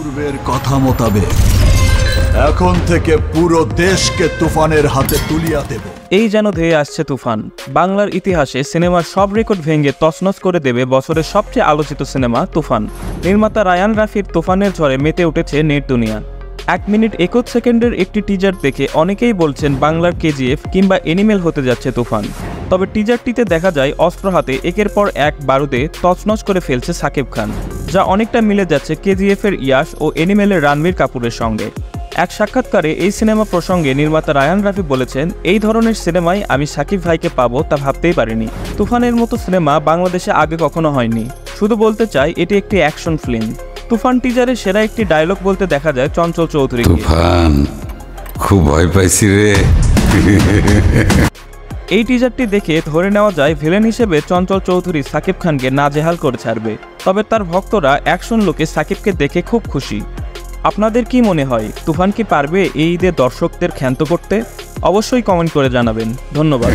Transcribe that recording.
পূর্বের কথা মোতাবেক এখন থেকে পুরো দেশকে তুফানের হাতে তুলিয়া দেব। এই যেন ধেয়ে আসছে তুফান। বাংলার ইতিহাসে সিনেমার সব রেকর্ড ভেঙে তছনছ করে দেবে বছরের সবচেয়ে আলোচিত সিনেমা তুফান। নির্মাতা রায়ান রাফির তুফানের ঝড়ে মেতে উঠেছে নেট দুনিয়া। 1 মিনিট 21 সেকেন্ডের একটি টিজার দেখে অনেকেই বলছেন বাংলার কেজিএফ কিংবা এনিমেল হতে যাচ্ছে তুফান। তবে টিজারটিতে দেখা যায় অস্ত্র হাতে একের পর এক বারুদে তছনছ করে ফেলছে শাকিব খান, যা অনেকটা মিলে যাচ্ছে কেজিএফের ইয়াশ ও এনিমেলের রণবীর কাপুরের সঙ্গে। এক সাক্ষাৎকারে এই সিনেমা প্রসঙ্গে নির্মাতা রায়ান রাফি বলেছেন, এই ধরনের সিনেমায় আমি শাকিব ভাইকে পাবো তা ভাবতেই পারিনি। তুফানের মতো সিনেমা বাংলাদেশে আগে কখনো হয়নি। শুধু বলতে চাই এটি একটি অ্যাকশন ফিল্ম। তুফান টিজারে সেরা একটি ডায়লগ বলতে দেখা যায় চঞ্চল চৌধুরীকে। তুফান, খুব ভয় পাইছি রে। এই টিজারটি দেখে ধরে নেওয়া যায় ভিলেন হিসেবে চঞ্চল চৌধুরী শাকিব খানকে নাজেহাল করে ছাড়বে। তবে তার ভক্তরা অ্যাকশন লুকে শাকিবকে দেখে খুব খুশি। আপনাদের কি মনে হয়, তুফান কি পারবে এই ঈদে দর্শকদের ক্ষান্ত করতে? অবশ্যই কমেন্ট করে জানাবেন। ধন্যবাদ।